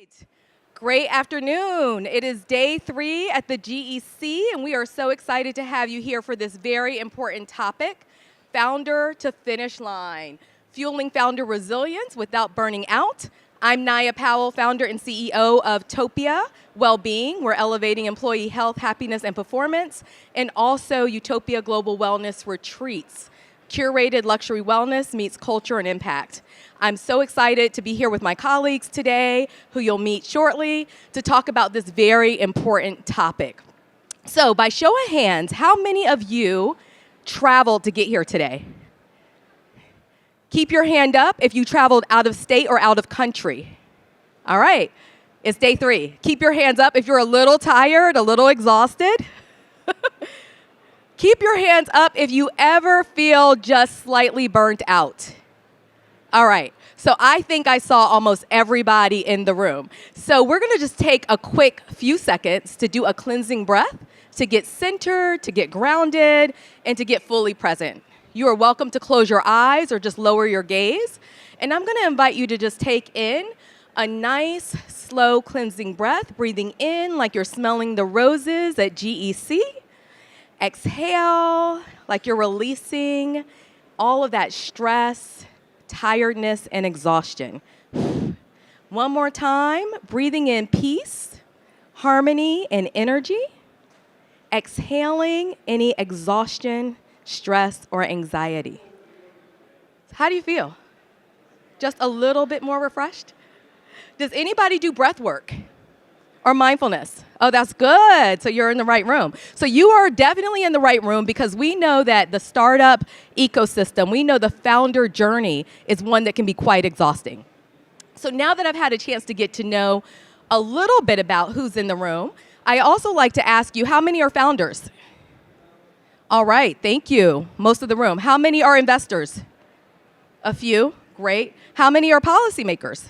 right. Great afternoon. It is day 3 at the GEC, and we are so excited to have you here for this very important topic, founder to finish line, fueling founder resilience without burning out. I'm Naya Powell, founder and CEO of Topia Wellbeing. We're elevating employee health, happiness, and performance, and also Utopia Global Wellness Retreats. Curated luxury wellness meets culture and impact. I'm so excited to be here with my colleagues today, who you'll meet shortly, to talk about this very important topic. So by show of hands, how many of you traveled to get here today? Keep your hand up if you traveled out of state or out of country. All right, it's day 3. Keep your hands up if you're a little tired, a little exhausted. Keep your hands up if you ever feel just slightly burnt out. All right, so I think I saw almost everybody in the room. So we're gonna just take a quick few seconds to do a cleansing breath, to get centered, to get grounded, and to get fully present. You are welcome to close your eyes or just lower your gaze. And I'm gonna invite you to just take in a nice, slow cleansing breath, breathing in like you're smelling the roses at GEC. Exhale like you're releasing all of that stress, tiredness, and exhaustion. One more time, breathing in peace, harmony, and energy. Exhaling any exhaustion, stress, or anxiety. How do you feel? Just a little bit more refreshed? Does anybody do breath work or mindfulness? Oh, that's good. So you're in the right room. So you are definitely in the right room because we know that the startup ecosystem, we know the founder journey is one that can be quite exhausting. So now that I've had a chance to get to know a little bit about who's in the room, I also like to ask you, how many are founders? All right, thank you. Most of the room. How many are investors? A few, great. How many are policymakers?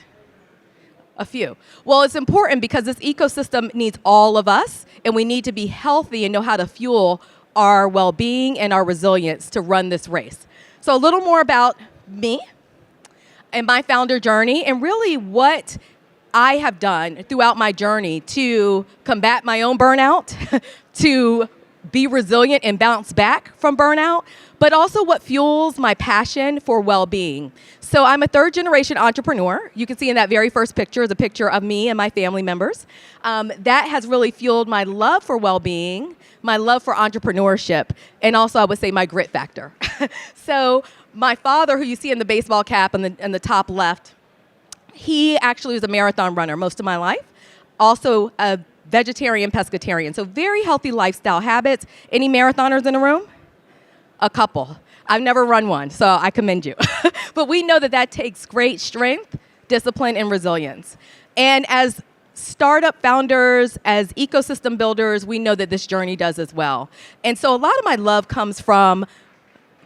A few. Well, it's important because this ecosystem needs all of us, and we need to be healthy and know how to fuel our well-being and our resilience to run this race. So a little more about me and my founder journey, and really what I have done throughout my journey to combat my own burnout, to be resilient and bounce back from burnout, but also what fuels my passion for well-being. So I'm a third-generation entrepreneur. You can see in that very first picture is a picture of me and my family members. That has really fueled my love for well-being, my love for entrepreneurship, and also I would say my grit factor. So my father, who you see in the baseball cap in the top left, he actually was a marathon runner most of my life. Also a vegetarian, pescatarian, so very healthy lifestyle habits. Any marathoners in the room? A couple. I've never run one, so I commend you. But we know that that takes great strength, discipline, and resilience. And as startup founders, as ecosystem builders, we know that this journey does as well. And so a lot of my love comes from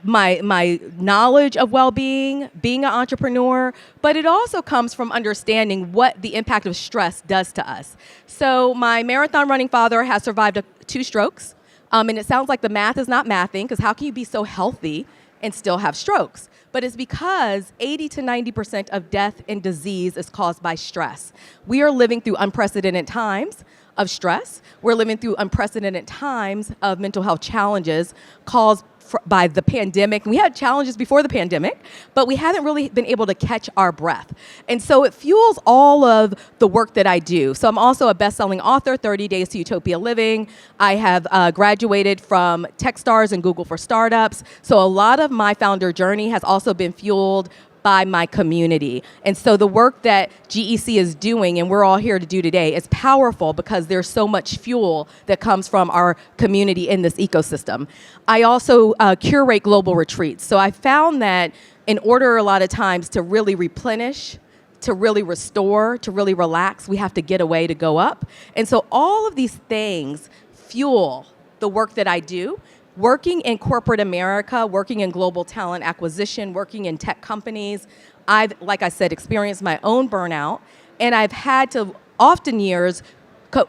my knowledge of well-being, being an entrepreneur, but it also comes from understanding what the impact of stress does to us. So my marathon running father has survived 2 strokes, and it sounds like the math is not mathing, because how can you be so healthy and still have strokes? But it's because 80 to 90% of death and disease is caused by stress. We are living through unprecedented times of stress. We're living through unprecedented times of mental health challenges caused by the pandemic. We had challenges before the pandemic, but we haven't really been able to catch our breath. And so it fuels all of the work that I do. So I'm also a best-selling author, 30 Days to Utopia Living. I have graduated from Techstars and Google for Startups. So a lot of my founder journey has also been fueled by my community. And so the work that GEC is doing, and we're all here to do today, is powerful because there's so much fuel that comes from our community in this ecosystem. I also curate global retreats. So I found that in order a lot of times to really replenish, to really restore, to really relax, we have to get away to go up. And so all of these things fuel the work that I do. Working in corporate America, working in global talent acquisition, working in tech companies, I've, like I said, experienced my own burnout, and I've had to, often years,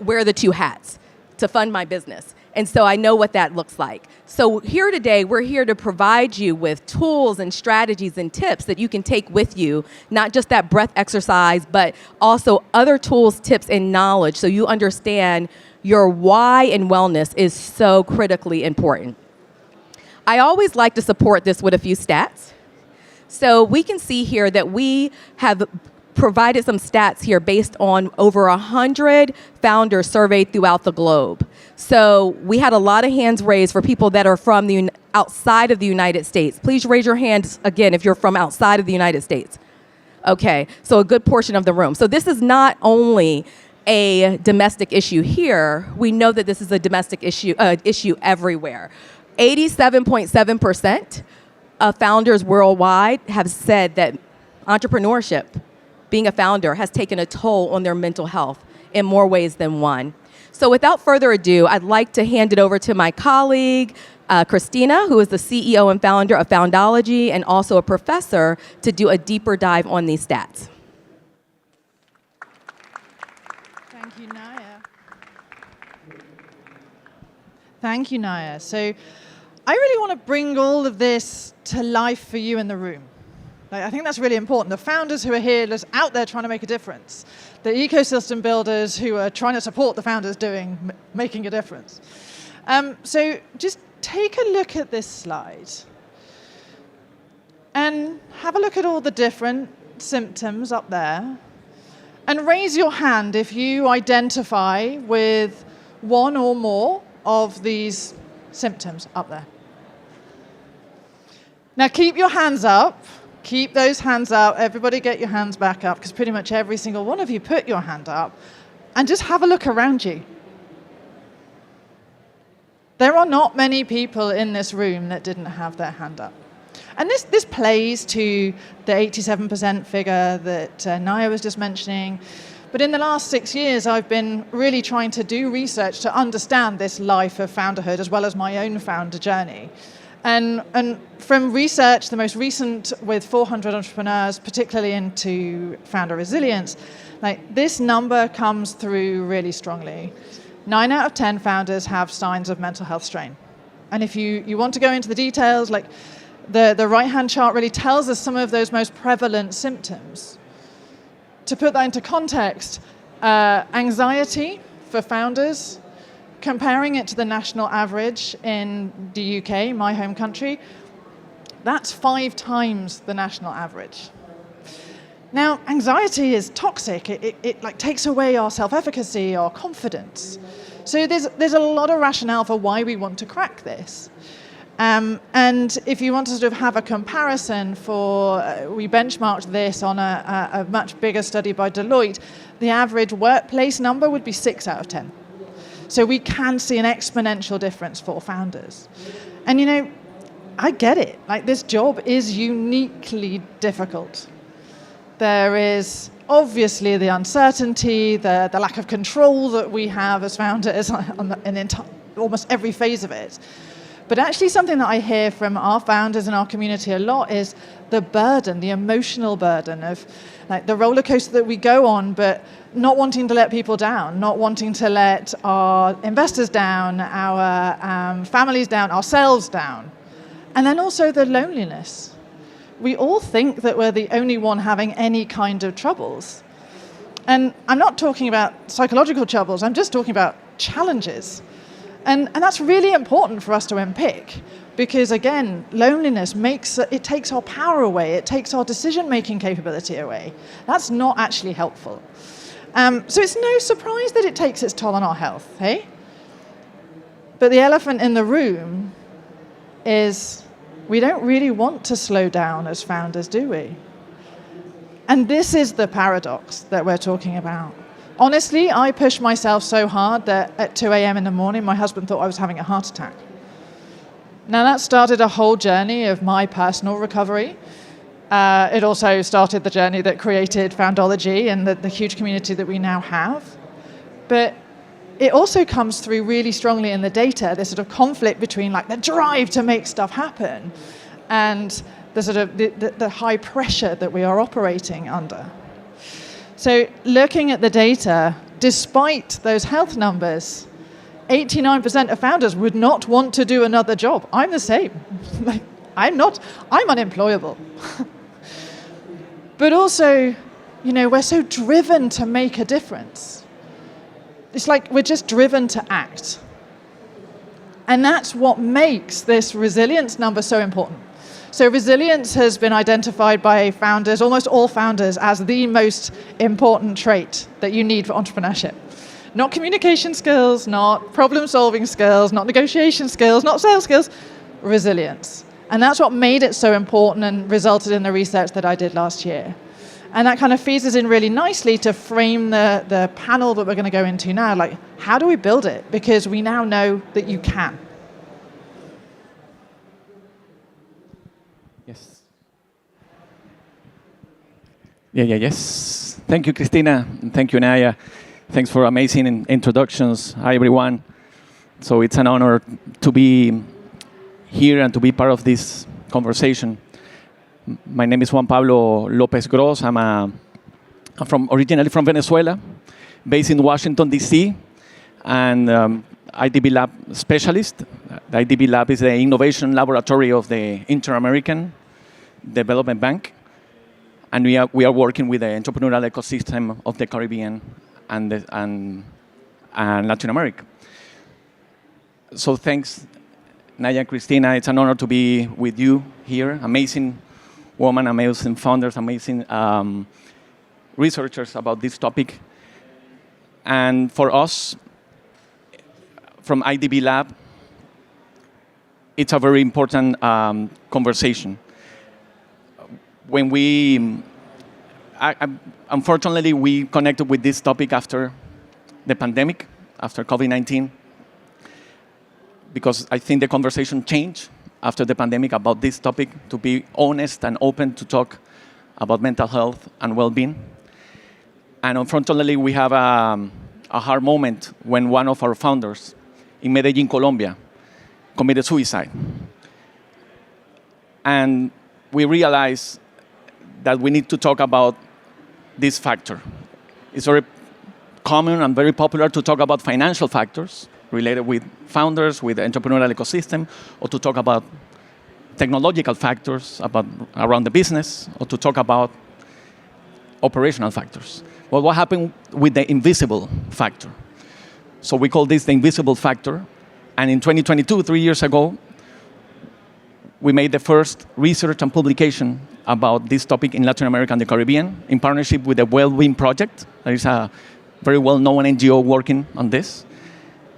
wear the 2 hats to fund my business. And so I know what that looks like. So here today, we're here to provide you with tools and strategies and tips that you can take with you, not just that breath exercise, but also other tools, tips, and knowledge so you understand your why in wellness is so critically important. I always like to support this with a few stats. So we can see here that we have provided some stats here based on over 100 founders surveyed throughout the globe. So we had a lot of hands raised for people that are from the outside of the United States. Please raise your hands again if you're from outside of the United States. Okay, so a good portion of the room. So this is not only a domestic issue here, we know that this is a domestic issue everywhere. 87.7% of founders worldwide have said that entrepreneurship, being a founder, has taken a toll on their mental health in more ways than one. So without further ado, I'd like to hand it over to my colleague, Christina, who is the CEO and founder of Foundology and also a professor, to do a deeper dive on these stats. Thank you, Naya. Thank you, Naya. So I really want to bring all of this to life for you in the room. I think that's really important. The founders who are here, just out there trying to make a difference. The ecosystem builders who are trying to support the founders making a difference. So just take a look at this slide and have a look at all the different symptoms up there. And raise your hand if you identify with one or more of these symptoms up there. Now keep your hands up. Keep those hands up. Everybody get your hands back up, because pretty much every single one of you put your hand up. And just have a look around you. There are not many people in this room that didn't have their hand up. And this plays to the 87% figure that Naya was just mentioning. But in the last 6 years, I've been really trying to do research to understand this life of founderhood, as well as my own founder journey. And from research, the most recent with 400 entrepreneurs, particularly into founder resilience, like this number comes through really strongly. 9 out of 10 founders have signs of mental health strain. And if you want to go into the details, like the right-hand chart really tells us some of those most prevalent symptoms. To put that into context, anxiety for founders, comparing it to the national average in the UK, my home country, that's 5 times the national average. Now, anxiety is toxic. It like takes away our self-efficacy, our confidence. So there's a lot of rationale for why we want to crack this. And if you want to sort of have a comparison we benchmarked this on a much bigger study by Deloitte, the average workplace number would be 6 out of 10. So we can see an exponential difference for founders. And you know, I get it. Like, this job is uniquely difficult. There is obviously the uncertainty, the lack of control that we have as founders in almost every phase of it. But actually something that I hear from our founders in our community a lot is the burden, the emotional burden of like the roller coaster that we go on, but not wanting to let people down, not wanting to let our investors down, our families down, ourselves down. And then also the loneliness. We all think that we're the only one having any kind of troubles. And I'm not talking about psychological troubles, I'm just talking about challenges. And that's really important for us to unpick, because again, loneliness takes our power away, it takes our decision-making capability away. That's not actually helpful. So it's no surprise that it takes its toll on our health, hey? But the elephant in the room is we don't really want to slow down as founders, do we? And this is the paradox that we're talking about. Honestly, I pushed myself so hard that at 2 a.m. in the morning, my husband thought I was having a heart attack. Now, that started a whole journey of my personal recovery. It also started the journey that created Foundology and the huge community that we now have. But it also comes through really strongly in the data, this sort of conflict between like the drive to make stuff happen and the sort of the high pressure that we are operating under. So looking at the data, despite those health numbers, 89% of founders would not want to do another job. I'm the same. I'm unemployable. But also, we're so driven to make a difference. It's like we're just driven to act. And that's what makes this resilience number so important. So resilience has been identified by founders, almost all founders, as the most important trait that you need for entrepreneurship. Not communication skills, not problem-solving skills, not negotiation skills, not sales skills, resilience. And that's what made it so important and resulted in the research that I did last year. And that kind of feeds us in really nicely to frame the panel that we're going to go into now. Like, how do we build it? Because we now know that you can. Yes. Yes. Thank you, Christina. And thank you, Naya. Thanks for amazing introductions. Hi, everyone. So it's an honor to be here and to be part of this conversation. My name is Juan Pablo Lopez Gross. I'm originally from Venezuela, based in Washington, D.C., and IDB Lab specialist. The IDB Lab is the innovation laboratory of the Inter-American Development Bank, and we are working with the entrepreneurial ecosystem of the Caribbean and Latin America. So thanks, Naya and Christina. It's an honor to be with you here. Amazing women, amazing founders, amazing researchers about this topic. And for us, from IDB Lab, it's a very important conversation. When unfortunately, we connected with this topic after the pandemic, after COVID-19, because I think the conversation changed after the pandemic about this topic, to be honest and open to talk about mental health and well-being. And unfortunately, we have a hard moment when one of our founders in Medellin, Colombia, committed suicide. And we realized that we need to talk about this factor. It's very common and very popular to talk about financial factors related with founders, with the entrepreneurial ecosystem, or to talk about technological factors around the business, or to talk about operational factors. Well, what happened with the invisible factor? So we call this the invisible factor. And in 2022, 3 years ago, we made the first research and publication about this topic in Latin America and the Caribbean in partnership with the Wellbeing Project. There is a very well-known NGO working on this.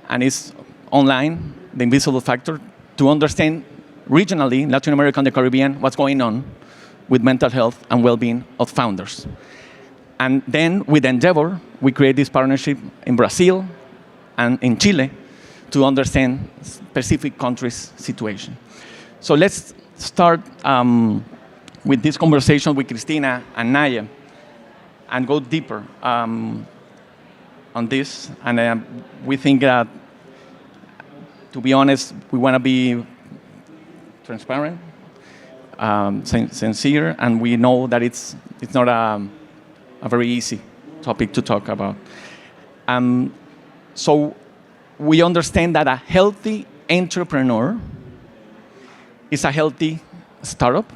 And it's online, the invisible factor, to understand regionally, Latin America and the Caribbean, what's going on with mental health and well-being of founders. And then with Endeavor, we create this partnership in Brazil and in Chile to understand specific countries' situation. So let's start with this conversation with Christina and Naya and go deeper on this. And we think that, to be honest, we want to be transparent, sincere, and we know that it's not a very easy topic to talk about. So we understand that a healthy entrepreneur is a healthy startup,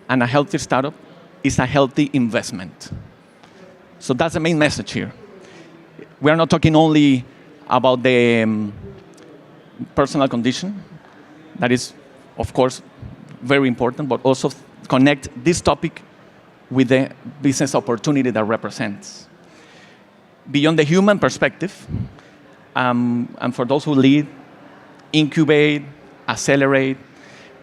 and a healthy startup is a healthy investment. So that's the main message here. We are not talking only about the personal condition, that is, of course, very important, but also connect this topic with the business opportunity that represents. Beyond the human perspective, and for those who lead, incubate, accelerate,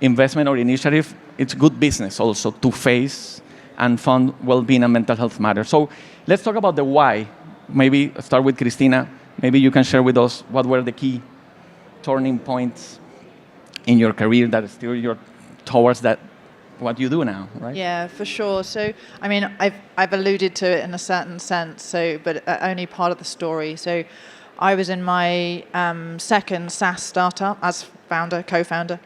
investment or initiative, it's good business also to face and fund well-being and mental health matters. So let's talk about the why. Maybe start with Christina. Maybe you can share with us what were the key turning points in your career that steer you towards that, what you do now, right? Yeah, for sure. So, I mean, I've alluded to it in a certain sense, but only part of the story. So I was in my second SaaS startup as co-founder.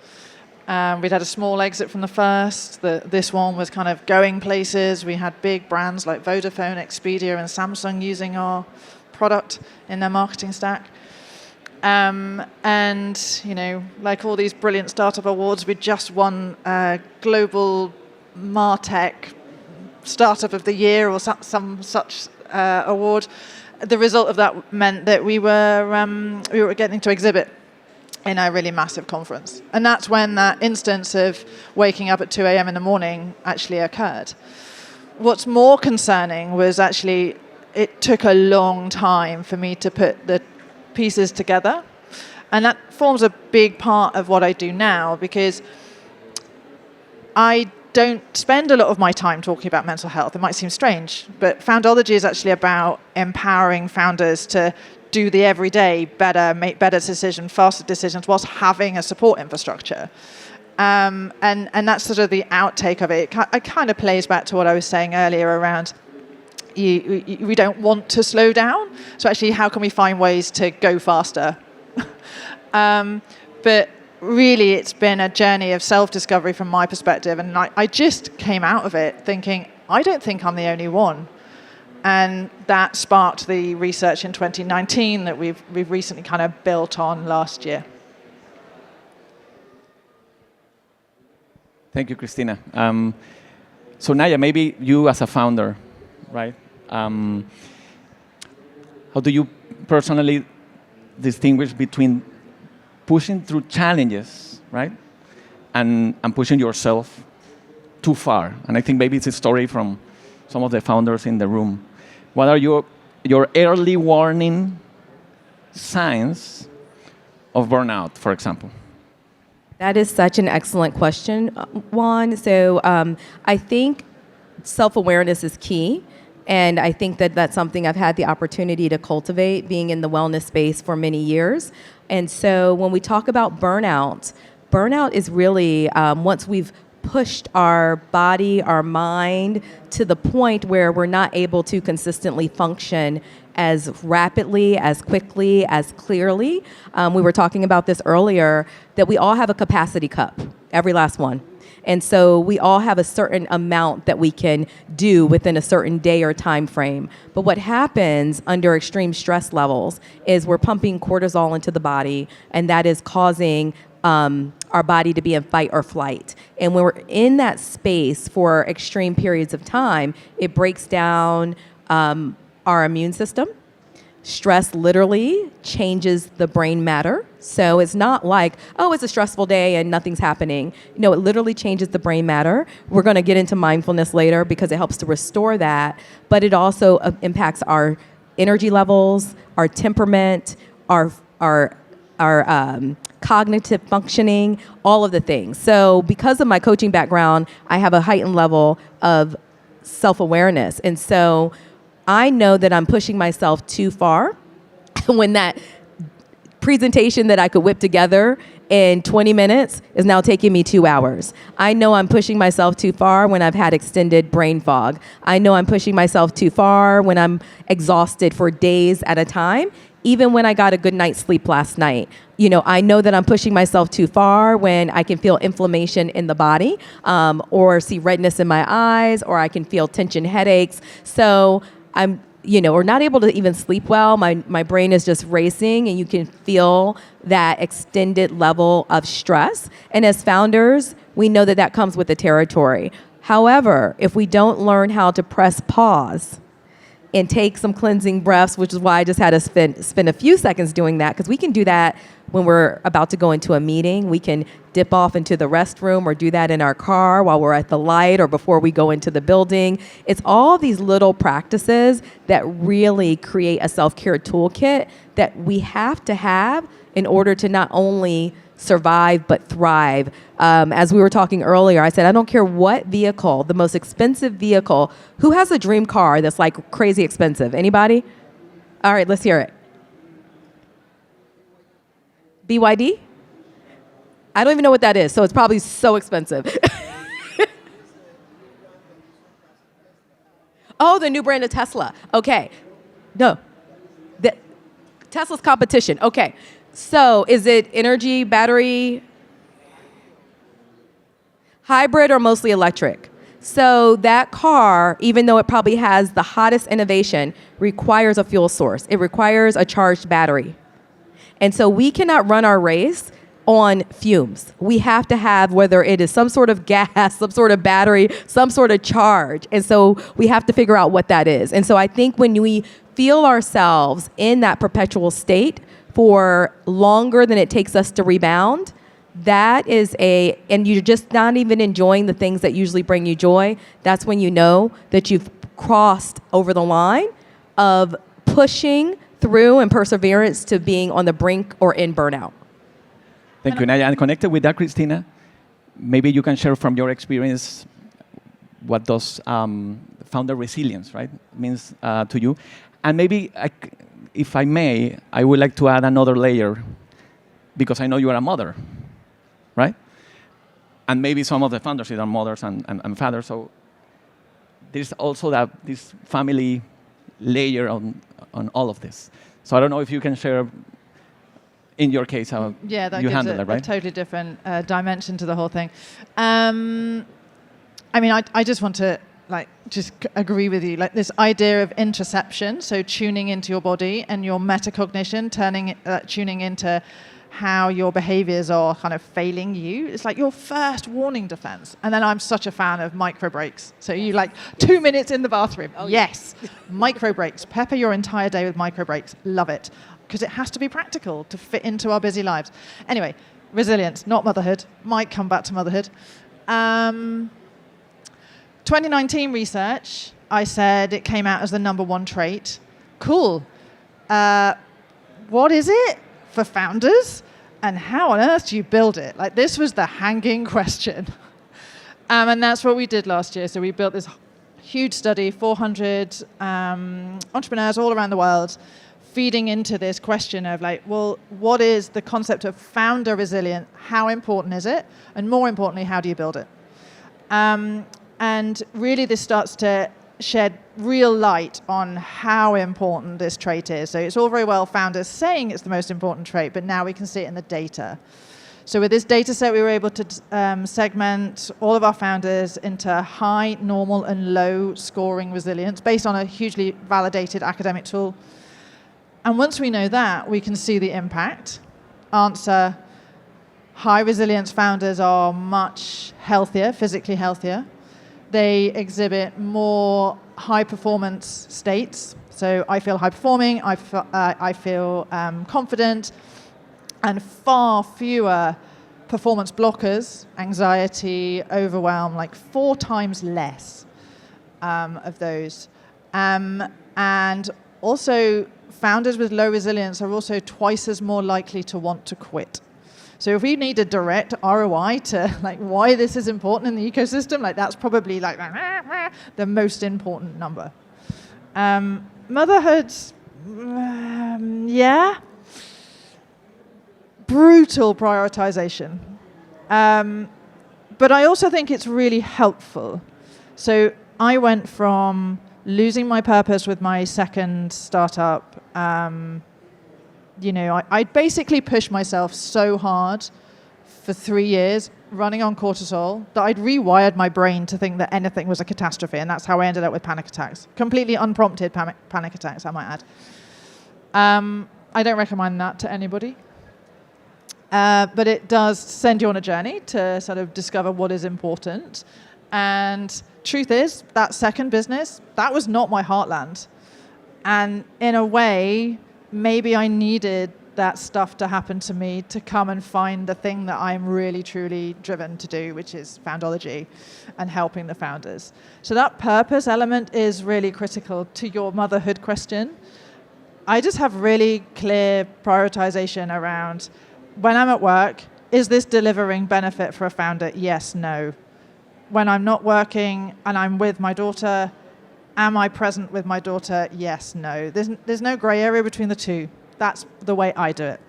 We'd had a small exit from the first. This one was kind of going places. We had big brands like Vodafone, Expedia, and Samsung using our product in their marketing stack. And, like all these brilliant startup awards, we just won Global Martech Startup of the Year or some such award. The result of that meant that we were getting to exhibit in a really massive conference. And that's when that instance of waking up at 2 a.m. in the morning actually occurred. What's more concerning was actually it took a long time for me to put the pieces together. And that forms a big part of what I do now, because I don't spend a lot of my time talking about mental health. It might seem strange, but Foundology is actually about empowering founders to do the everyday better, make better decisions, faster decisions, whilst having a support infrastructure. And that's sort of the outtake of it. It kind of plays back to what I was saying earlier around we don't want to slow down. So actually, how can we find ways to go faster? But really, it's been a journey of self-discovery from my perspective. And I just came out of it thinking, I don't think I'm the only one. And that sparked the research in 2019 that we've recently kind of built on last year. Thank you, Christina. So Naya, maybe you as a founder, right? How do you personally distinguish between pushing through challenges, right, and pushing yourself too far? And I think maybe it's a story from some of the founders in the room. What are your early warning signs of burnout, for example? That is such an excellent question, Juan. So I think self-awareness is key. And I think that that's something I've had the opportunity to cultivate, being in the wellness space for many years. And so when we talk about burnout is really once we've pushed our body, our mind to the point where we're not able to consistently function as rapidly, as quickly, as clearly. We were talking about this earlier, that we all have a capacity cup, every last one. And so we all have a certain amount that we can do within a certain day or time frame. But what happens under extreme stress levels is we're pumping cortisol into the body, and that is causing our body to be in fight or flight. And when we're in that space for extreme periods of time, it breaks down our immune system. Stress literally changes the brain matter. So it's not like, oh, it's a stressful day and nothing's happening. No, it literally changes the brain matter. We're going to get into mindfulness later because it helps to restore that. But it also impacts our energy levels, our temperament, our cognitive functioning, all of the things. So because of my coaching background, I have a heightened level of self-awareness. And so I know that I'm pushing myself too far when that presentation that I could whip together in 20 minutes is now taking me 2 hours. I know I'm pushing myself too far when I've had extended brain fog. I know I'm pushing myself too far when I'm exhausted for days at a time, even when I got a good night's sleep last night. I know that I'm pushing myself too far when I can feel inflammation in the body, or see redness in my eyes, or I can feel tension headaches. So I'm, or not able to even sleep well. My brain is just racing, and you can feel that extended level of stress. And as founders, we know that comes with the territory. However, if we don't learn how to press pause and take some cleansing breaths, which is why I just had to spend a few seconds doing that, because we can do that when we're about to go into a meeting. We can dip off into the restroom or do that in our car while we're at the light or before we go into the building. It's all these little practices that really create a self-care toolkit that we have to have in order to not only survive but thrive. As we were talking earlier, I said, I don't care what vehicle, the most expensive vehicle. Who has a dream car that's like crazy expensive? Anybody? All right, let's hear it. BYD? I don't even know what that is, so it's probably so expensive. Oh, the new brand of Tesla. Okay. No. Tesla's competition. Okay. So is it energy, battery, hybrid, or mostly electric? So that car, even though it probably has the hottest innovation, requires a fuel source. It requires a charged battery. And so we cannot run our race on fumes. We have to have, whether it is some sort of gas, some sort of battery, some sort of charge. And so we have to figure out what that is. And so I think when we feel ourselves in that perpetual state for longer than it takes us to rebound, that is and you're just not even enjoying the things that usually bring you joy, that's when you know that you've crossed over the line of pushing through and perseverance to being on the brink or in burnout. Thank you, Naya. And connected with that, Christina, maybe you can share from your experience what does founder resilience, right, means to you. And maybe, if I may, I would like to add another layer, because I know you are a mother, right? And maybe some of the founders are mothers and fathers, so there's also this family layer on all of this. So I don't know if you can share, in your case, how that you gives handle it, right? a totally different dimension to the whole thing. I mean, I just want to agree with you. Like this idea of interoception, so tuning into your body, and your metacognition, tuning into how your behaviors are kind of failing you. It's like your first warning defense. And then I'm such a fan of micro breaks. So you 2 minutes in the bathroom. Oh, yes. Micro breaks. Pepper your entire day with micro breaks. Love it. Because it has to be practical to fit into our busy lives. Anyway, resilience, not motherhood. Might come back to motherhood. 2019 research, I said it came out as the #1 trait. Cool. What is it for founders? And how on earth do you build it? This was the hanging question. And that's what we did last year. So we built this huge study, 400 entrepreneurs all around the world, feeding into this question of what is the concept of founder resilience? How important is it? And more importantly, how do you build it? And really this starts to shed real light on how important this trait is. So it's all very well founders saying it's the most important trait, but now we can see it in the data. So with this data set, we were able to segment all of our founders into high, normal, and low scoring resilience based on a hugely validated academic tool. And once we know that, we can see the impact. Answer: high resilience founders are much healthier, physically healthier. They exhibit more high performance states. So I feel high performing, I feel confident, and far fewer performance blockers, anxiety, overwhelm, 4 times less of those. And also, founders with low resilience are also twice as more likely to want to quit. So if we need a direct ROI to why this is important in the ecosystem, that's probably the most important number. Motherhood, yeah. Brutal prioritization. But I also think it's really helpful. So I went from losing my purpose with my second startup. I basically pushed myself so hard for 3 years, running on cortisol, that I'd rewired my brain to think that anything was a catastrophe, and that's how I ended up with panic attacks. Completely unprompted panic attacks, I might add. I don't recommend that to anybody. But it does send you on a journey to sort of discover what is important. And truth is, that second business, that was not my heartland. And in a way, maybe I needed that stuff to happen to me to come and find the thing that I'm really, truly driven to do, which is foundology and helping the founders. So that purpose element is really critical to your motherhood question. I just have really clear prioritization around when I'm at work, is this delivering benefit for a founder? Yes, no. When I'm not working and I'm with my daughter, am I present with my daughter? Yes, no. There's no gray area between the two. That's the way I do it.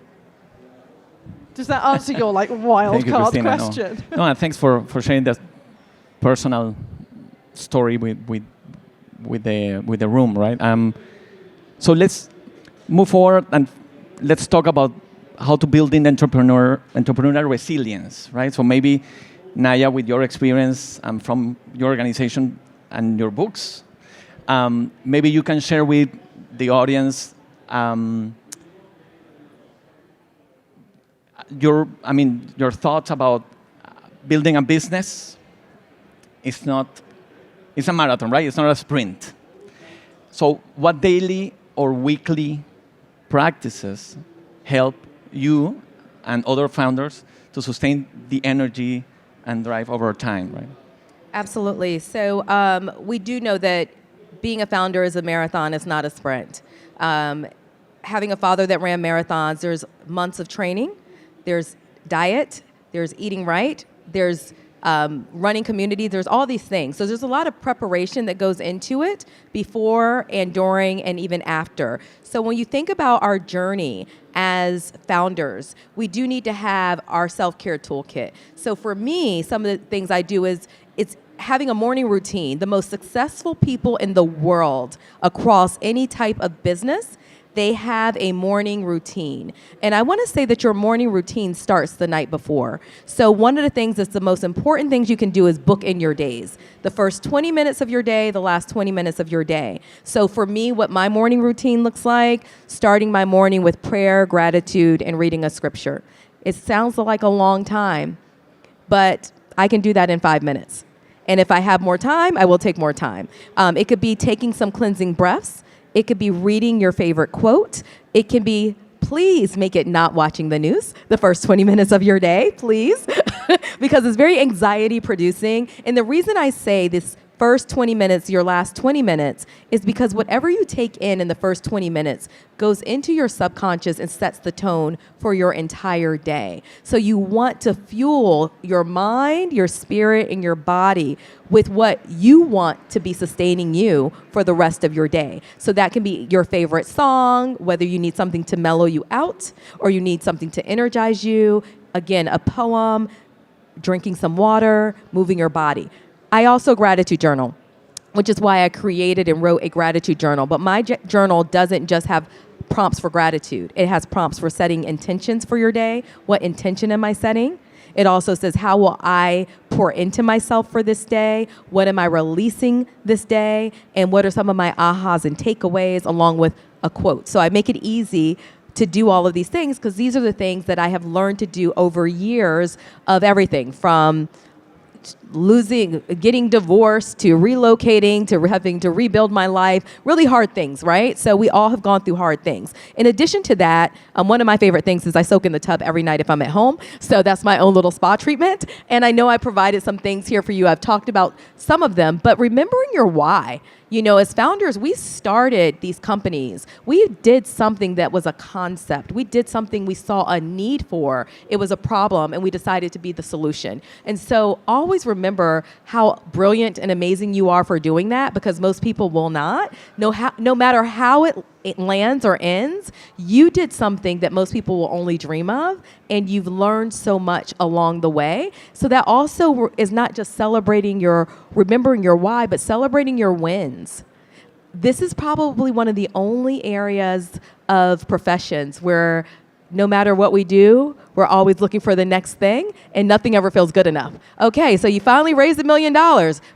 Does that answer your wild card question? No, and thanks for sharing that personal story with the room, right? So let's move forward and let's talk about how to build in entrepreneurial resilience, right? So maybe Naya, with your experience from your organization and your books, maybe you can share with the audience your thoughts about building a business is not, it's a marathon, right? It's not a sprint. So what daily or weekly practices help you and other founders to sustain the energy and drive over time, right? Absolutely. So we do know that being a founder is a marathon, it's not a sprint. Having a father that ran marathons, there's months of training, there's diet, there's eating right, there's running community, there's all these things. So there's a lot of preparation that goes into it before and during and even after. So when you think about our journey as founders, we do need to have our self-care toolkit. So for me, some of the things I do is it's having a morning routine. The most successful people in the world across any type of business, they have a morning routine. And I want to say that your morning routine starts the night before. So one of the things that's the most important things you can do is book in your days. The first 20 minutes of your day, the last 20 minutes of your day. So for me, what my morning routine looks like, starting my morning with prayer, gratitude, and reading a scripture. It sounds like a long time, but I can do that in 5 minutes. And if I have more time, I will take more time. It could be taking some cleansing breaths. It could be reading your favorite quote. It can be, please make it not watching the news the first 20 minutes of your day, please, because it's very anxiety producing. And the reason I say this first 20 minutes, your last 20 minutes, is because whatever you take in the first 20 minutes goes into your subconscious and sets the tone for your entire day. So you want to fuel your mind, your spirit, and your body with what you want to be sustaining you for the rest of your day. So that can be your favorite song, whether you need something to mellow you out or you need something to energize you. Again, a poem, drinking some water, moving your body. I also gratitude journal, which is why I created and wrote a gratitude journal. But my journal doesn't just have prompts for gratitude. It has prompts for setting intentions for your day. What intention am I setting? It also says, how will I pour into myself for this day? What am I releasing this day? And what are some of my ahas and takeaways, along with a quote? So I make it easy to do all of these things because these are the things that I have learned to do over years of everything from getting divorced, to relocating, to having to rebuild my life, really hard things, right? So we all have gone through hard things. In addition to that, one of my favorite things is I soak in the tub every night if I'm at home. So that's my own little spa treatment. And I know I provided some things here for you. I've talked about some of them, but remembering your why. You know, as founders, we started these companies. We did something that was a concept. We did something we saw a need for. It was a problem, and we decided to be the solution. And so always remember how brilliant and amazing you are for doing that, because most people will not. No matter how it lands or ends, you did something that most people will only dream of, and you've learned so much along the way. So that also is not just remembering your why, but celebrating your wins. This is probably one of the only areas of professions where no matter what we do, we're always looking for the next thing, and nothing ever feels good enough. Okay, so you finally raised $1 million,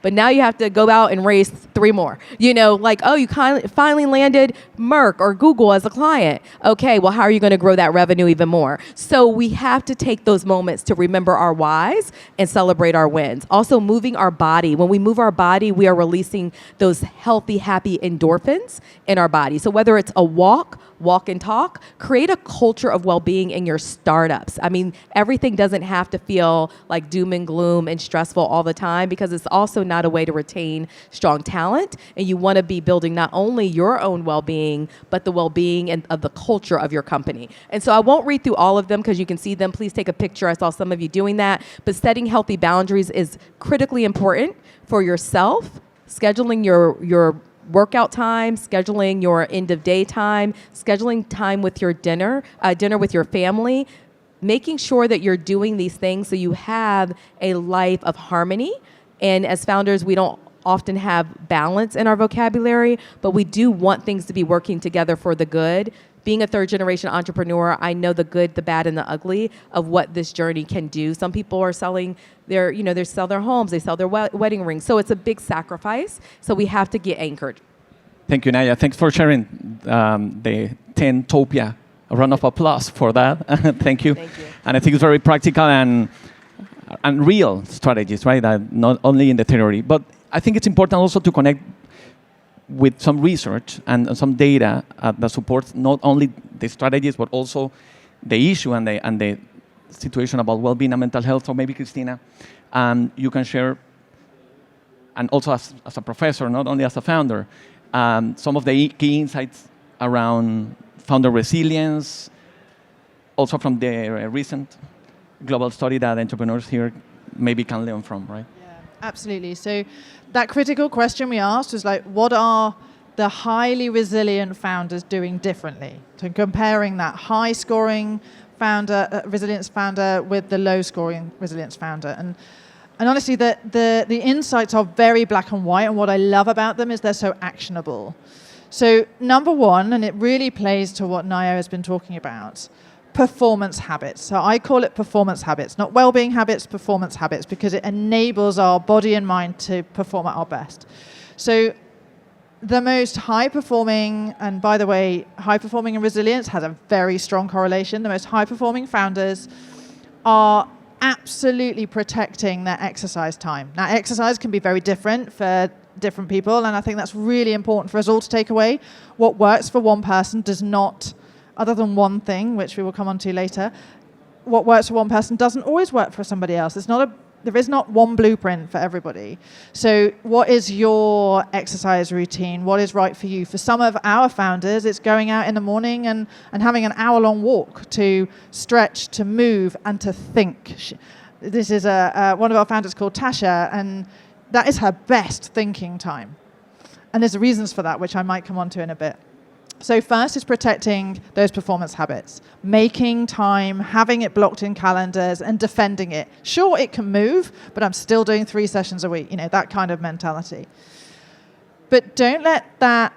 but now you have to go out and raise 3 more. You know, like, oh, you finally landed Merck or Google as a client. Okay, well, how are you going to grow that revenue even more? So we have to take those moments to remember our whys and celebrate our wins. Also, moving our body. When we move our body, we are releasing those healthy, happy endorphins in our body. So whether it's a walk and talk, create a culture of well-being in your startups. I mean, everything doesn't have to feel like doom and gloom and stressful all the time, because it's also not a way to retain strong talent. And you want to be building not only your own well-being, but the well-being of the culture of your company. And so I won't read through all of them because you can see them. Please take a picture. I saw some of you doing that. But setting healthy boundaries is critically important for yourself. Scheduling your workout time, scheduling your end of day time, scheduling time with your dinner with your family, making sure that you're doing these things so you have a life of harmony. And as founders, we don't often have balance in our vocabulary, but we do want things to be working together for the good. Being a third generation entrepreneur, I know the good, the bad, and the ugly of what this journey can do. Some people are selling they sell their homes, they sell their wedding rings. So it's a big sacrifice. So we have to get anchored. Thank you, Naya. Thanks for sharing the 10-topia A round of applause for that. Thank you. Thank you. And I think it's very practical and real strategies, right? That not only in the theory, but I think it's important also to connect with some research and some data that supports not only the strategies but also the issue and the situation about well-being and mental health. So maybe Christina, you can share, and also as a professor, not only as a founder, some of the key insights around founder resilience, also from the recent global study that entrepreneurs here maybe can learn from, right? Yeah, absolutely. So that critical question we asked was like, what are the highly resilient founders doing differently? So comparing that high-scoring founder, resilience founder with the low-scoring resilience founder. And honestly, the insights are very black and white, and what I love about them is they're so actionable. So number one, and it really plays to what Naya has been talking about, performance habits. So I call it performance habits, not well-being habits, performance habits, because it enables our body and mind to perform at our best. So the most high-performing, and by the way, high-performing and resilience has a very strong correlation. The most high-performing founders are absolutely protecting their exercise time. Now, exercise can be very different for different people, and I think that's really important for us all to take away. What works for one person does not, other than one thing, which we will come on to later, what works for one person doesn't always work for somebody else. There is not one blueprint for everybody. So what is your exercise routine? What is right for you? For some of our founders, it's going out in the morning and having an hour-long walk to stretch, to move, and to think. This is one of our founders called Tasha, and that is her best thinking time. And there's reasons for that, which I might come on to in a bit. So first is protecting those performance habits, making time, having it blocked in calendars, and defending it. Sure, it can move, but I'm still doing 3 sessions a week, that kind of mentality. But don't let that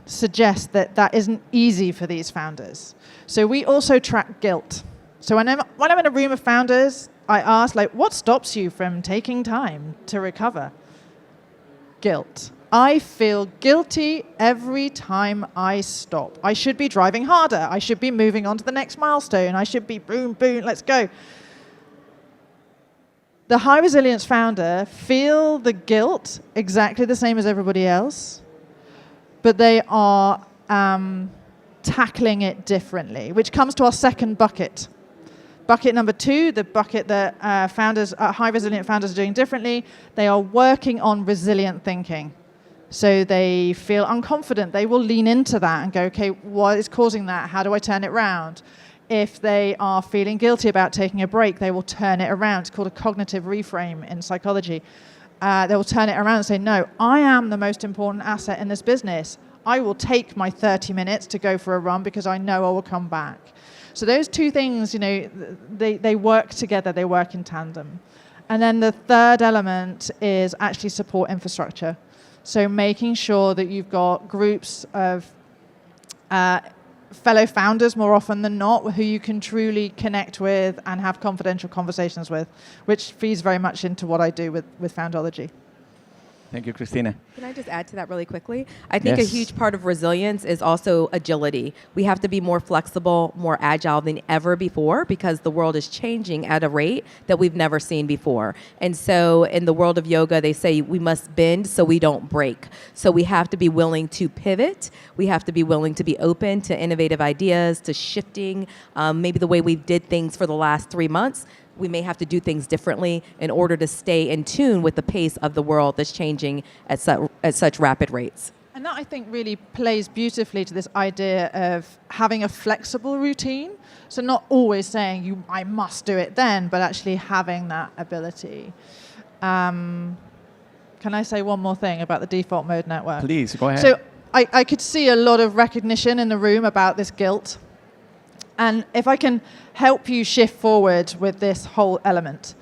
suggest that isn't easy for these founders. So we also track guilt. So when I'm in a room of founders, I ask, what stops you from taking time to recover? Guilt. I feel guilty every time I stop. I should be driving harder. I should be moving on to the next milestone. I should be boom, boom, let's go. The high resilience founder feel the guilt exactly the same as everybody else, but they are tackling it differently, which comes to our second bucket. Bucket number 2, the bucket that high resilient founders are doing differently, they are working on resilient thinking. So they feel unconfident. They will lean into that and go, okay, what is causing that? How do I turn it around? If they are feeling guilty about taking a break, they will turn it around. It's called a cognitive reframe in psychology. They will turn it around and say, no, I am the most important asset in this business. I will take my 30 minutes to go for a run because I know I will come back. So those two things, they work together. They work in tandem. And then the third element is actually support infrastructure. So making sure that you've got groups of fellow founders more often than not who you can truly connect with and have confidential conversations with, which feeds very much into what I do with Foundology. Thank you, Christina. Can I just add to that really quickly? I think a Yes. huge part of resilience is also agility. We have to be more flexible, more agile than ever before because the world is changing at a rate that we've never seen before. And so in the world of yoga, they say we must bend so we don't break. So we have to be willing to pivot. We have to be willing to be open to innovative ideas, to shifting maybe the way we did things for the last 3 months. We may have to do things differently in order to stay in tune with the pace of the world that's changing at such rapid rates. And that, I think, really plays beautifully to this idea of having a flexible routine. So not always saying, I must do it then, but actually having that ability. Can I say one more thing about the default mode network? Please, go ahead. So I could see a lot of recognition in the room about this guilt. And if I can help you shift forward with this whole element.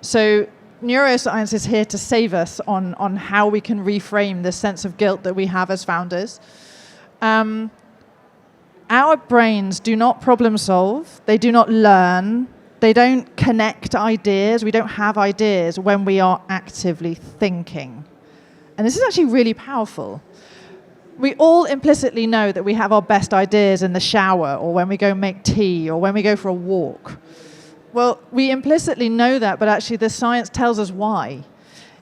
So neuroscience is here to save us on how we can reframe the sense of guilt that we have as founders. Our brains do not problem solve. They do not learn. They don't connect ideas. We don't have ideas when we are actively thinking. And this is actually really powerful. We all implicitly know that we have our best ideas in the shower or when we go make tea or when we go for a walk. Well, we implicitly know that, but actually the science tells us why.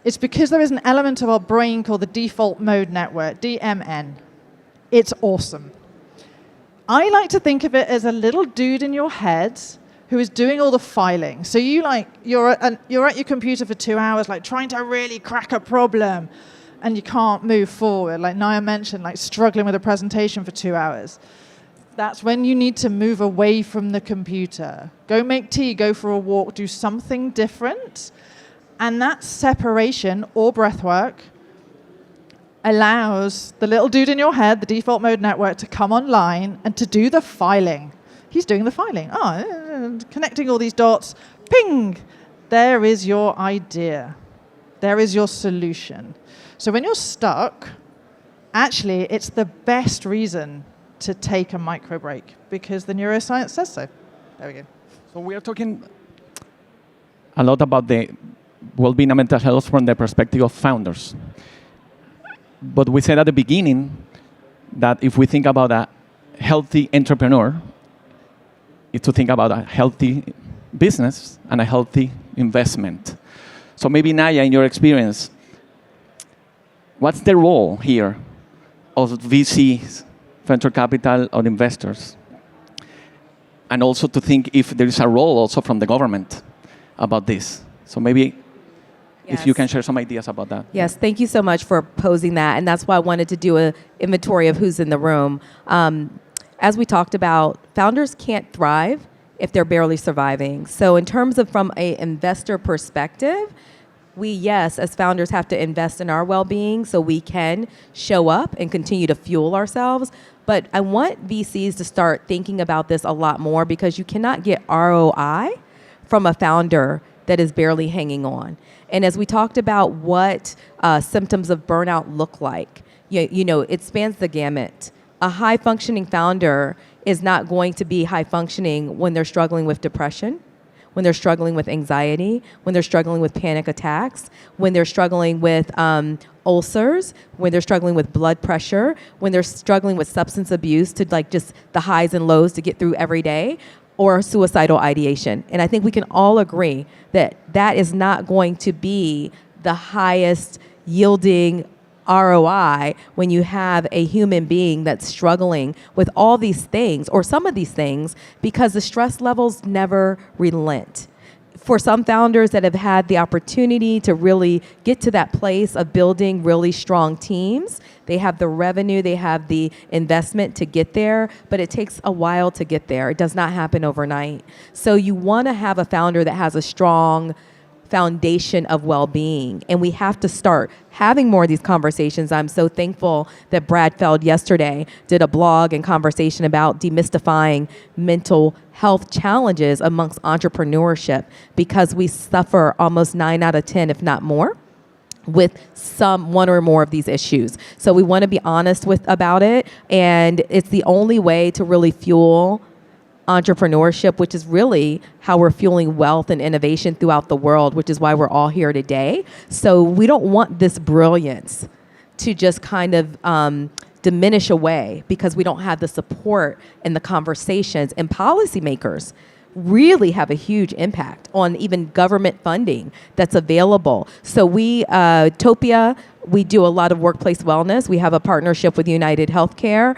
It's because there is an element of our brain called the default mode network, DMN. It's awesome. I like to think of it as a little dude in your head who is doing all the filing. So you're at your computer for 2 hours, like trying to really crack a problem, and you can't move forward. Like Naya mentioned, like struggling with a presentation for 2 hours. That's when you need to move away from the computer. Go make tea, go for a walk, do something different. And that separation or breath work allows the little dude in your head, the default mode network, to come online and to do the filing. He's doing the filing. Connecting all these dots. Ping! There is your idea. There is your solution. So when you're stuck, actually, it's the best reason to take a micro break because the neuroscience says so. There we go. So we are talking a lot about the well-being and mental health from the perspective of founders. But we said at the beginning that if we think about a healthy entrepreneur, it's to think about a healthy business and a healthy investment. So maybe Naya, in your experience, what's the role here of VCs, venture capital, or investors? And also to think if there is a role also from the government about this. So maybe if you can share some ideas about that. Yes, thank you so much for posing that. And that's why I wanted to do an inventory of who's in the room. As we talked about, founders can't thrive if they're barely surviving. So in terms of from an investor perspective, we, yes, as founders have to invest in our well-being so we can show up and continue to fuel ourselves. But I want VCs to start thinking about this a lot more because you cannot get ROI from a founder that is barely hanging on. And as we talked about what symptoms of burnout look like, you know, it spans the gamut. A high-functioning founder is not going to be high-functioning when they're struggling with depression, when they're struggling with anxiety, when they're struggling with panic attacks, when they're struggling with ulcers, when they're struggling with blood pressure, when they're struggling with substance abuse to like just the highs and lows to get through every day, or suicidal ideation. And I think we can all agree that that is not going to be the highest yielding ROI when you have a human being that's struggling with all these things or some of these things because the stress levels never relent. For some founders that have had the opportunity to really get to that place of building really strong teams, they have the revenue, they have the investment to get there, but it takes a while to get there. It does not happen overnight. So you want to have a founder that has a strong foundation of well-being, and we have to start having more of these conversations. I'm so thankful that Brad Feld yesterday did a blog and conversation about demystifying mental health challenges amongst entrepreneurship because we suffer almost 9 out of 10, if not more, with one or more of these issues. So we want to be honest about it, and it's the only way to really fuel entrepreneurship, which is really how we're fueling wealth and innovation throughout the world, which is why we're all here today. So we don't want this brilliance to just kind of diminish away because we don't have the support and the conversations, and policymakers really have a huge impact on even government funding that's available. So Topia, we do a lot of workplace wellness. We have a partnership with United Healthcare.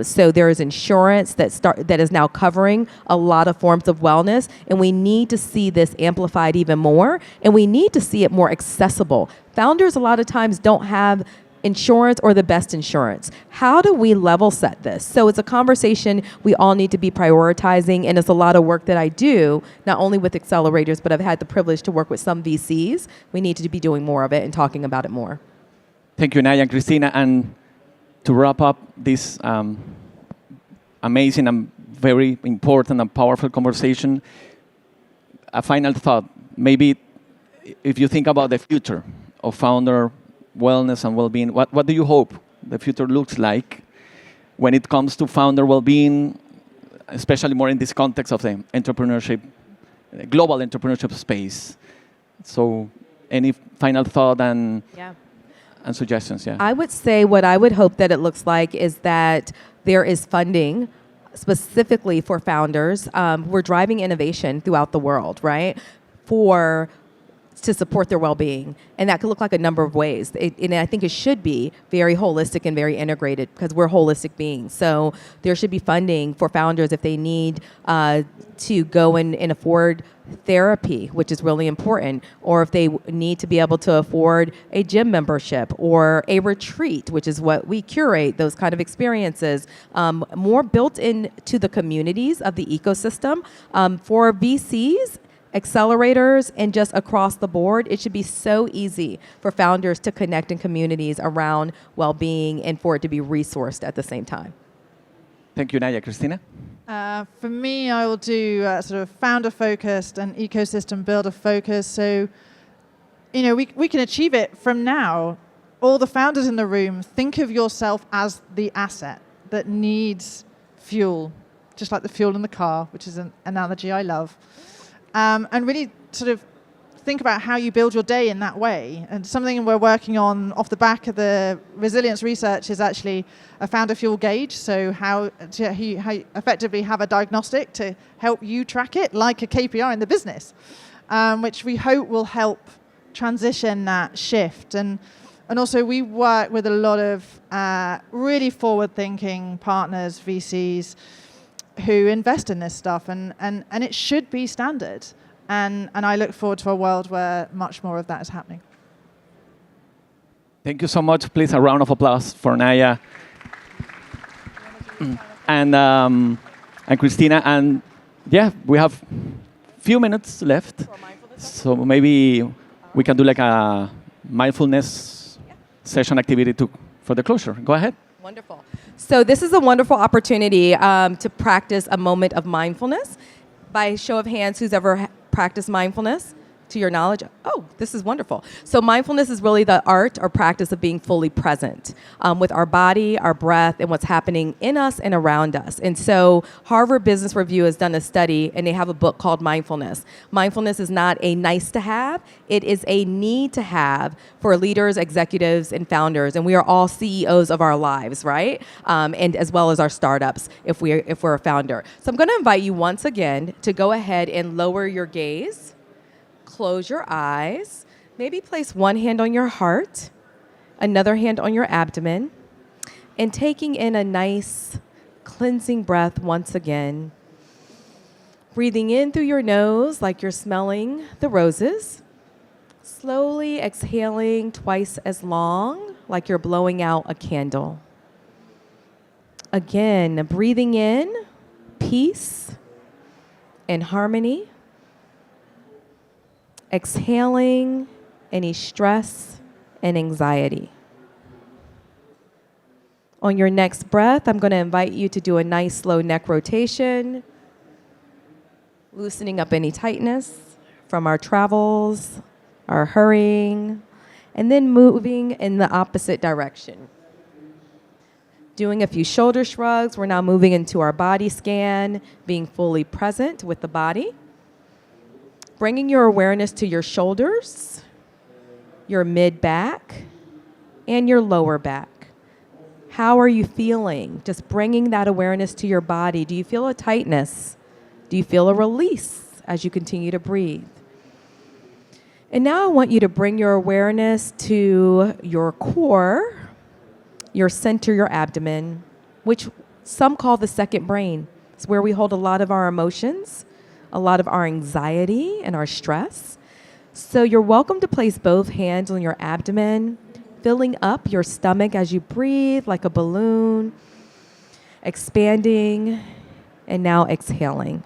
So there is insurance that is now covering a lot of forms of wellness. And we need to see this amplified even more. And we need to see it more accessible. Founders a lot of times don't have insurance or the best insurance. How do we level set this? So it's a conversation we all need to be prioritizing, and it's a lot of work that I do, not only with accelerators, but I've had the privilege to work with some VCs. We need to be doing more of it and talking about it more. Thank you, Naya and Christina. And to wrap up this amazing and very important and powerful conversation, a final thought. Maybe if you think about the future of founder wellness and well-being, what do you hope the future looks like when it comes to founder well-being, especially more in this context of the entrepreneurship, global entrepreneurship space? So any final thought? And yeah. and suggestions, yeah. I would say what I would hope that it looks like is that there is funding specifically for founders. We're driving innovation throughout the world, right? To support their well-being. And that could look like a number of ways. And I think it should be very holistic and very integrated because we're holistic beings. So there should be funding for founders if they need to go and afford therapy, which is really important, or if they need to be able to afford a gym membership or a retreat, which is what we curate, those kind of experiences, more built into the communities of the ecosystem. For VCs, accelerators, and just across the board, it should be so easy for founders to connect in communities around well-being and for it to be resourced at the same time. Thank you, Naya. Christina? For me, I will do sort of founder-focused and ecosystem builder focus. So, we can achieve it from now. All the founders in the room, think of yourself as the asset that needs fuel, just like the fuel in the car, which is an analogy I love. And really sort of think about how you build your day in that way. And something we're working on off the back of the resilience research is actually a founder fuel gauge. So how you effectively have a diagnostic to help you track it like a KPI in the business, which we hope will help transition that shift. And also we work with a lot of really forward-thinking partners, VCs, who invest in this stuff, and it should be standard. And I look forward to a world where much more of that is happening. Thank you so much. Please, a round of applause for Naya and Christina. And yeah, we have few minutes left, so maybe we can do like a mindfulness session activity for the closure. Go ahead. Wonderful. So this is a wonderful opportunity to practice a moment of mindfulness. By show of hands, who's ever practiced mindfulness? To your knowledge? Oh, this is wonderful. So mindfulness is really the art or practice of being fully present with our body, our breath, and what's happening in us and around us. And so Harvard Business Review has done a study, and they have a book called Mindfulness. Mindfulness is not a nice to have. It is a need to have for leaders, executives, and founders. And we are all CEOs of our lives, right? And as well as our startups if we're a founder. So I'm going to invite you once again to go ahead and lower your gaze. Close your eyes. Maybe place one hand on your heart, another hand on your abdomen, and taking in a nice cleansing breath once again. Breathing in through your nose like you're smelling the roses. Slowly exhaling twice as long like you're blowing out a candle. Again, breathing in peace and harmony. Exhaling any stress and anxiety. On your next breath, I'm going to invite you to do a nice slow neck rotation, loosening up any tightness from our travels, our hurrying, and then moving in the opposite direction. Doing a few shoulder shrugs. We're now moving into our body scan, being fully present with the body. Bringing your awareness to your shoulders, your mid-back, and your lower back. How are you feeling? Just bringing that awareness to your body. Do you feel a tightness? Do you feel a release as you continue to breathe? And now I want you to bring your awareness to your core, your center, your abdomen, which some call the second brain. It's where we hold a lot of our emotions, a lot of our anxiety and our stress. So you're welcome to place both hands on your abdomen, filling up your stomach as you breathe like a balloon, expanding, and now exhaling.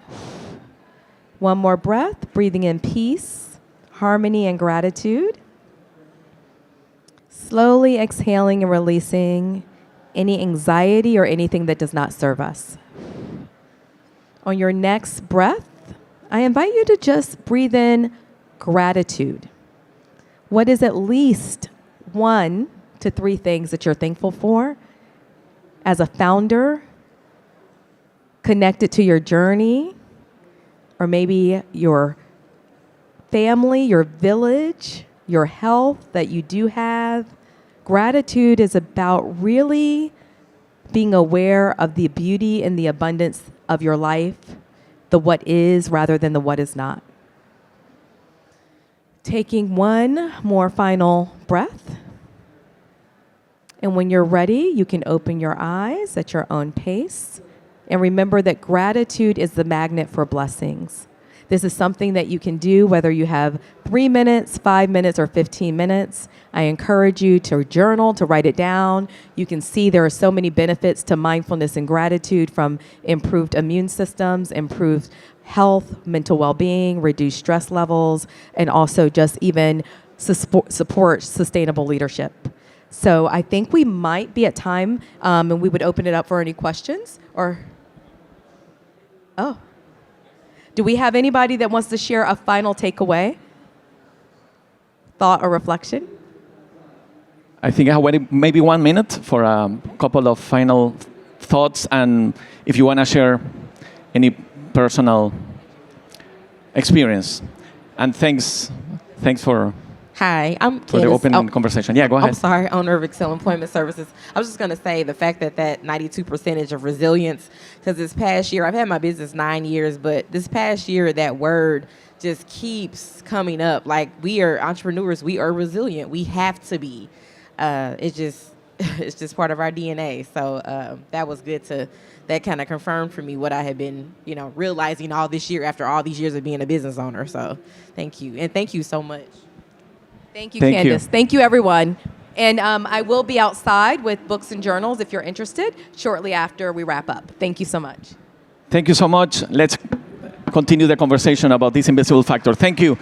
One more breath, breathing in peace, harmony, and gratitude. Slowly exhaling and releasing any anxiety or anything that does not serve us. On your next breath, I invite you to just breathe in gratitude. What is at least 1 to 3 things that you're thankful for as a founder, connected to your journey, or maybe your family, your village, your health that you do have, Gratitude is about really being aware of the beauty and the abundance of your life, the what is rather than the what is not. Taking one more final breath. And when you're ready, you can open your eyes at your own pace. And remember that gratitude is the magnet for blessings. This is something that you can do whether you have 3 minutes, 5 minutes, or 15 minutes. I encourage you to journal, to write it down. You can see there are so many benefits to mindfulness and gratitude, from improved immune systems, improved health, mental well-being, reduced stress levels, and also just even support sustainable leadership. So I think we might be at time, and we would open it up for any questions. Do we have anybody that wants to share a final takeaway, thought, or reflection? I think I have maybe 1 minute for a couple of final thoughts, and if you want to share any personal experience. And thanks for Hi, I'm for the open conversation. Yeah, go ahead. I'm sorry, owner of Excel Employment Services. I was just going to say the fact that 92% of resilience, because this past year, I've had my business 9 years, but this past year, that word just keeps coming up. Like, we are entrepreneurs, we are resilient. We have to be. It's just part of our DNA. So that was good that kind of confirmed for me what I had been, realizing all this year after all these years of being a business owner. So thank you. And thank you so much. Thank you, Candace. Thank you, everyone. And I will be outside with books and journals if you're interested shortly after we wrap up. Thank you so much. Thank you so much. Let's continue the conversation about this invisible factor. Thank you.